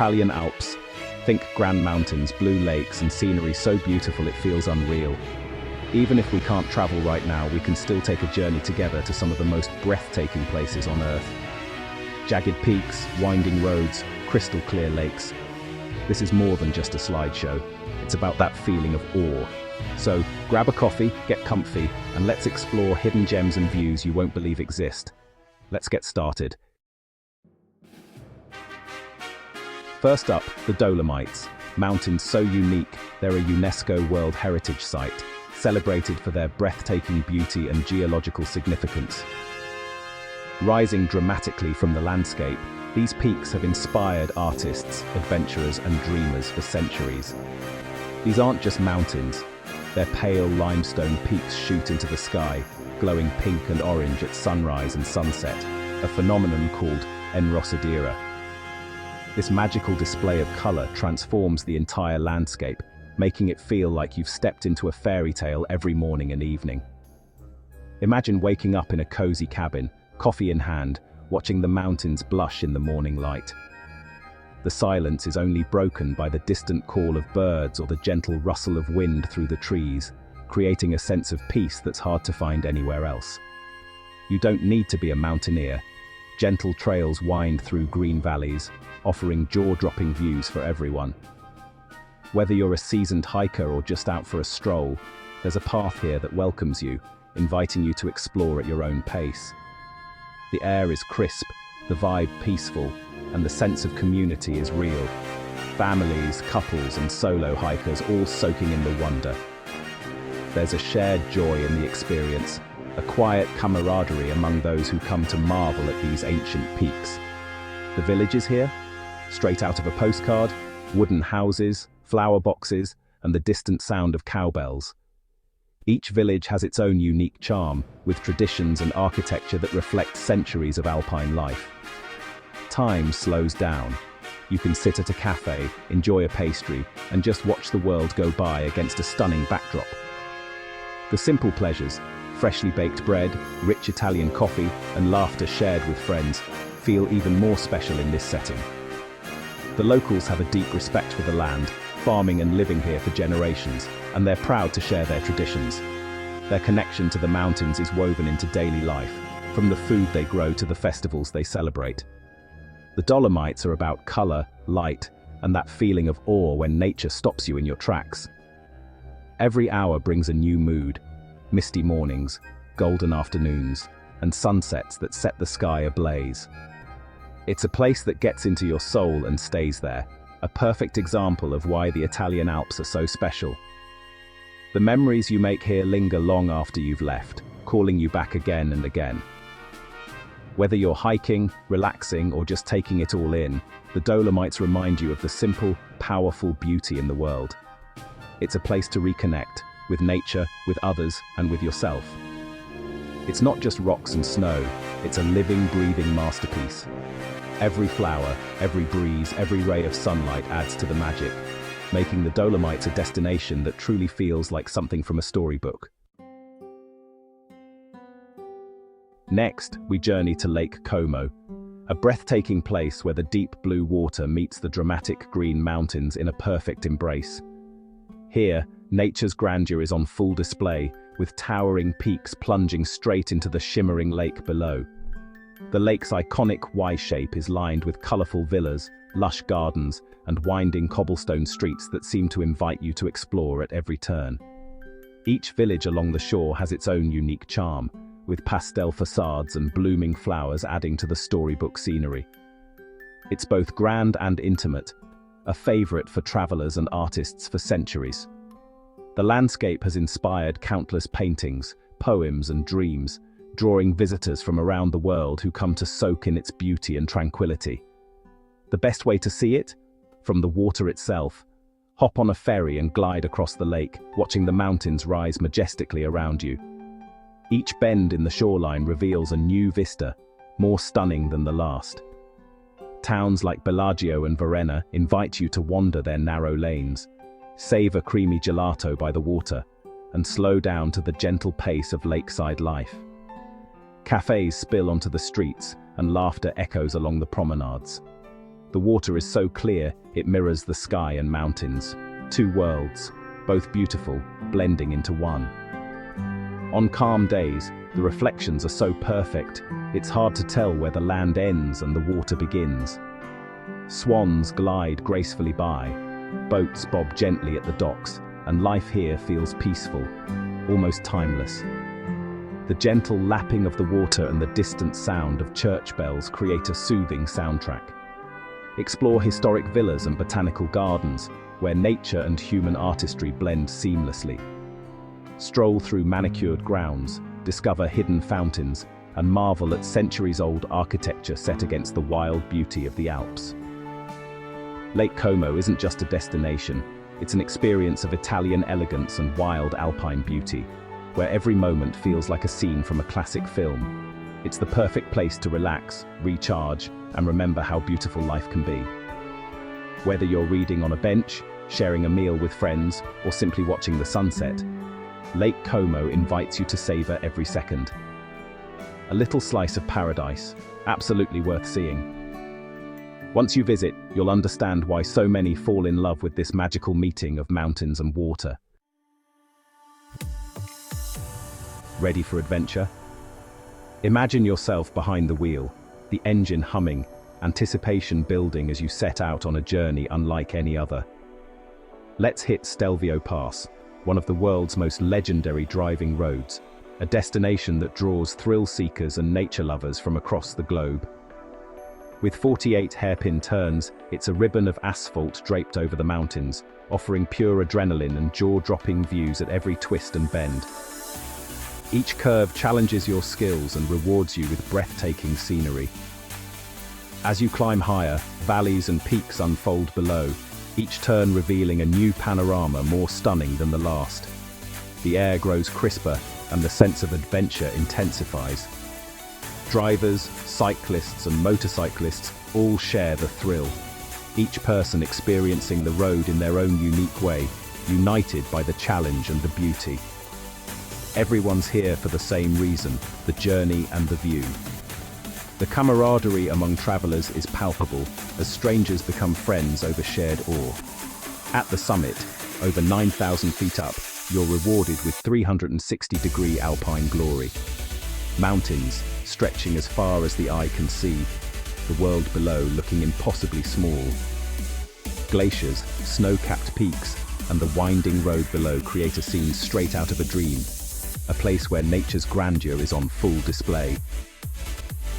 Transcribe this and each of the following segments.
Italian Alps. Think grand mountains, blue lakes, and scenery so beautiful it feels unreal. Even if we can't travel right now, we can still take a journey together to some of the most breathtaking places on Earth. Jagged peaks, winding roads, crystal clear lakes. This is more than just a slideshow. It's about that feeling of awe. So, grab a coffee, get comfy, and let's explore hidden gems and views you won't believe exist. Let's get started. First up, the Dolomites. Mountains so unique, they're a UNESCO World Heritage Site, celebrated for their breathtaking beauty and geological significance. Rising dramatically from the landscape, these peaks have inspired artists, adventurers, and dreamers for centuries. These aren't just mountains, their pale limestone peaks shoot into the sky, glowing pink and orange at sunrise and sunset, a phenomenon called enrosadera. This magical display of color transforms the entire landscape, making it feel like you've stepped into a fairy tale every morning and evening. Imagine waking up in a cozy cabin, coffee in hand, watching the mountains blush in the morning light. The silence is only broken by the distant call of birds or the gentle rustle of wind through the trees, creating a sense of peace that's hard to find anywhere else. You don't need to be a mountaineer. Gentle trails wind through green valleys, offering jaw-dropping views for everyone. Whether you're a seasoned hiker or just out for a stroll, there's a path here that welcomes you, inviting you to explore at your own pace. The air is crisp, the vibe peaceful, and the sense of community is real. Families, couples, and solo hikers all soaking in the wonder. There's a shared joy in the experience, a quiet camaraderie among those who come to marvel at these ancient peaks. The villages here? Straight out of a postcard, wooden houses, flower boxes, and the distant sound of cowbells. Each village has its own unique charm, with traditions and architecture that reflect centuries of Alpine life. Time slows down. You can sit at a cafe, enjoy a pastry, and just watch the world go by against a stunning backdrop. The simple pleasures, freshly baked bread, rich Italian coffee, and laughter shared with friends, feel even more special in this setting. The locals have a deep respect for the land, farming and living here for generations, and they're proud to share their traditions. Their connection to the mountains is woven into daily life, from the food they grow to the festivals they celebrate. The Dolomites are about color, light, and that feeling of awe when nature stops you in your tracks. Every hour brings a new mood, misty mornings, golden afternoons, and sunsets that set the sky ablaze. It's a place that gets into your soul and stays there, a perfect example of why the Italian Alps are so special. The memories you make here linger long after you've left, calling you back again and again. Whether you're hiking, relaxing, or just taking it all in, the Dolomites remind you of the simple, powerful beauty in the world. It's a place to reconnect with nature, with others, and with yourself. It's not just rocks and snow, it's a living, breathing masterpiece. Every flower, every breeze, every ray of sunlight adds to the magic, making the Dolomites a destination that truly feels like something from a storybook. Next, we journey to Lake Como, a breathtaking place where the deep blue water meets the dramatic green mountains in a perfect embrace. Here, nature's grandeur is on full display, with towering peaks plunging straight into the shimmering lake below. The lake's iconic Y shape is lined with colorful villas, lush gardens, and winding cobblestone streets that seem to invite you to explore at every turn. Each village along the shore has its own unique charm, with pastel facades and blooming flowers adding to the storybook scenery. It's both grand and intimate, a favorite for travelers and artists for centuries. The landscape has inspired countless paintings, poems, and dreams, drawing visitors from around the world who come to soak in its beauty and tranquility. The best way to see it? From the water itself. Hop on a ferry and glide across the lake, watching the mountains rise majestically around you. Each bend in the shoreline reveals a new vista, more stunning than the last. Towns like Bellagio and Varenna invite you to wander their narrow lanes, savor creamy gelato by the water, and slow down to the gentle pace of lakeside life. Cafes spill onto the streets, and laughter echoes along the promenades. The water is so clear, it mirrors the sky and mountains. Two worlds, both beautiful, blending into one. On calm days, the reflections are so perfect, it's hard to tell where the land ends and the water begins. Swans glide gracefully by, boats bob gently at the docks, and life here feels peaceful, almost timeless. The gentle lapping of the water and the distant sound of church bells create a soothing soundtrack. Explore historic villas and botanical gardens, where nature and human artistry blend seamlessly. Stroll through manicured grounds, discover hidden fountains, and marvel at centuries-old architecture set against the wild beauty of the Alps. Lake Como isn't just a destination, it's an experience of Italian elegance and wild Alpine beauty, where every moment feels like a scene from a classic film. It's the perfect place to relax, recharge, and remember how beautiful life can be. Whether you're reading on a bench, sharing a meal with friends, or simply watching the sunset, Lake Como invites you to savor every second. A little slice of paradise, absolutely worth seeing. Once you visit, you'll understand why so many fall in love with this magical meeting of mountains and water. Ready for adventure? Imagine yourself behind the wheel, the engine humming, anticipation building as you set out on a journey unlike any other. Let's hit Stelvio Pass, one of the world's most legendary driving roads, a destination that draws thrill seekers and nature lovers from across the globe. With 48 hairpin turns, it's a ribbon of asphalt draped over the mountains, offering pure adrenaline and jaw-dropping views at every twist and bend. Each curve challenges your skills and rewards you with breathtaking scenery. As you climb higher, valleys and peaks unfold below, each turn revealing a new panorama more stunning than the last. The air grows crisper, and the sense of adventure intensifies. Drivers, cyclists, and motorcyclists all share the thrill, each person experiencing the road in their own unique way, united by the challenge and the beauty. Everyone's here for the same reason, the journey and the view. The camaraderie among travelers is palpable, as strangers become friends over shared awe. At the summit, over 9,000 feet up, you're rewarded with 360-degree alpine glory. Mountains, stretching as far as the eye can see, the world below looking impossibly small. Glaciers, snow-capped peaks, and the winding road below create a scene straight out of a dream, a place where nature's grandeur is on full display.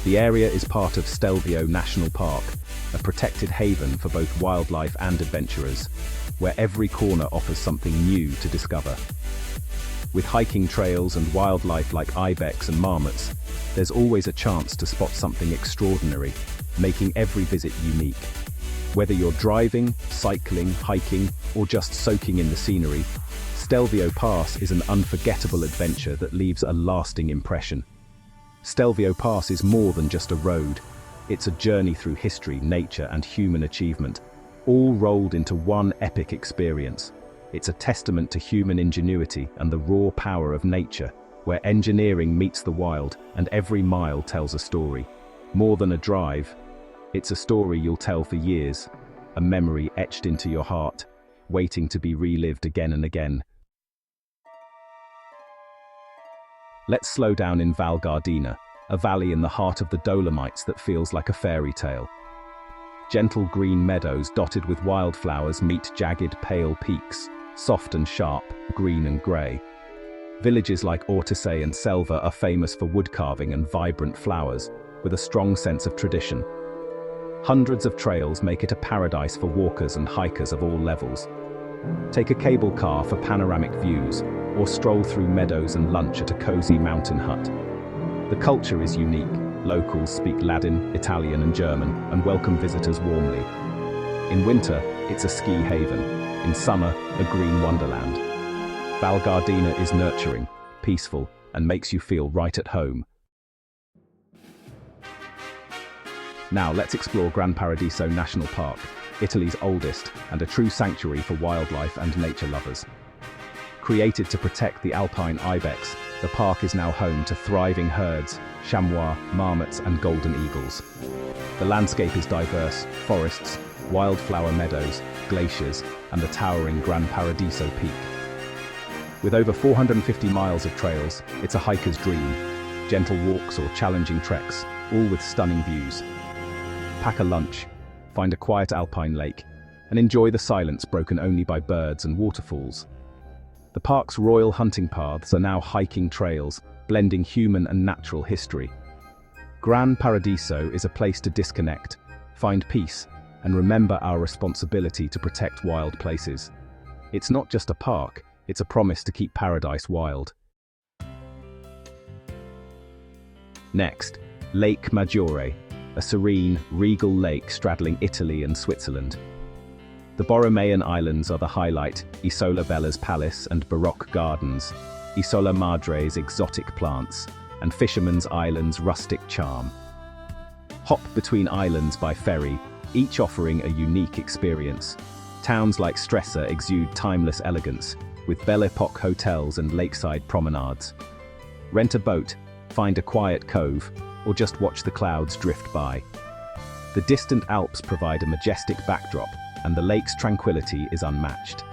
The area is part of Stelvio National Park, a protected haven for both wildlife and adventurers, where every corner offers something new to discover. With hiking trails and wildlife like ibex and marmots, there's always a chance to spot something extraordinary, making every visit unique. Whether you're driving, cycling, hiking, or just soaking in the scenery, Stelvio Pass is an unforgettable adventure that leaves a lasting impression. Stelvio Pass is more than just a road. It's a journey through history, nature, and human achievement, all rolled into one epic experience. It's a testament to human ingenuity and the raw power of nature, where engineering meets the wild and every mile tells a story. More than a drive, it's a story you'll tell for years, a memory etched into your heart, waiting to be relived again and again. Let's slow down in Val Gardena, a valley in the heart of the Dolomites that feels like a fairy tale. Gentle green meadows dotted with wildflowers meet jagged pale peaks, soft and sharp, green and grey. Villages like Ortisei and Selva are famous for wood carving and vibrant flowers, with a strong sense of tradition. Hundreds of trails make it a paradise for walkers and hikers of all levels. Take a cable car for panoramic views, or stroll through meadows and lunch at a cozy mountain hut. The culture is unique. Locals speak Latin, Italian, and German, and welcome visitors warmly. In winter, it's a ski haven. In summer, a green wonderland. Val Gardena is nurturing, peaceful, and makes you feel right at home. Now let's explore Gran Paradiso National Park, Italy's oldest and a true sanctuary for wildlife and nature lovers. Created to protect the Alpine ibex, the park is now home to thriving herds, chamois, marmots, and golden eagles. The landscape is diverse: forests, wildflower meadows, glaciers, and the towering Gran Paradiso Peak. With over 450 miles of trails, it's a hiker's dream. Gentle walks or challenging treks, all with stunning views. Pack a lunch, find a quiet alpine lake, and enjoy the silence broken only by birds and waterfalls. The park's royal hunting paths are now hiking trails, blending human and natural history. Gran Paradiso is a place to disconnect, find peace, and remember our responsibility to protect wild places. It's not just a park, it's a promise to keep paradise wild. Next, Lake Maggiore, a serene, regal lake straddling Italy and Switzerland. The Borromean Islands are the highlight: Isola Bella's palace and Baroque gardens, Isola Madre's exotic plants, and Fisherman's Island's rustic charm. Hop between islands by ferry, each offering a unique experience. Towns like Stresa exude timeless elegance, with Belle Epoque hotels and lakeside promenades. Rent a boat, find a quiet cove, or just watch the clouds drift by. The distant Alps provide a majestic backdrop, and the lake's tranquility is unmatched.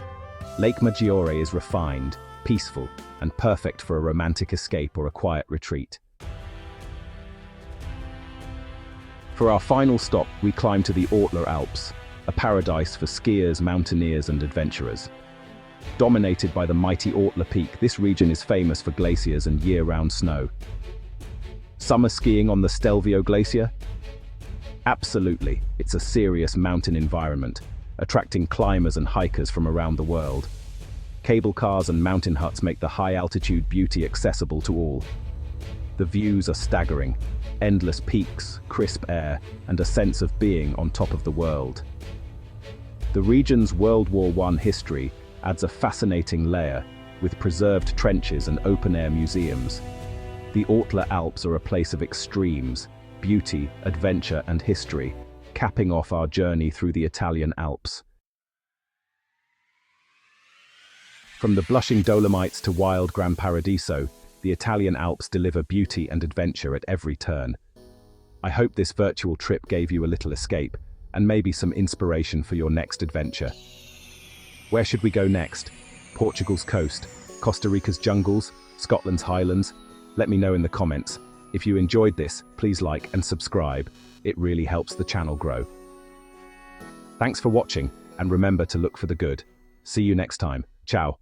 Lake Maggiore is refined, peaceful, and perfect for a romantic escape or a quiet retreat. For our final stop, we climb to the Ortler Alps, a paradise for skiers, mountaineers, and adventurers. Dominated by the mighty Ortler Peak, this region is famous for glaciers and year-round snow. Summer skiing on the Stelvio Glacier? Absolutely, it's a serious mountain environment, attracting climbers and hikers from around the world. Cable cars and mountain huts make the high-altitude beauty accessible to all. The views are staggering: endless peaks, crisp air, and a sense of being on top of the world. The region's World War I history adds a fascinating layer, with preserved trenches and open-air museums. The Ortler Alps are a place of extremes: beauty, adventure, and history, capping off our journey through the Italian Alps. From the blushing Dolomites to wild Gran Paradiso, the Italian Alps deliver beauty and adventure at every turn. I hope this virtual trip gave you a little escape, and maybe some inspiration for your next adventure. Where should we go next? Portugal's coast, Costa Rica's jungles, Scotland's highlands? Let me know in the comments. If you enjoyed this, please like and subscribe. It really helps the channel grow. Thanks for watching, and remember to look for the good. See you next time. Ciao.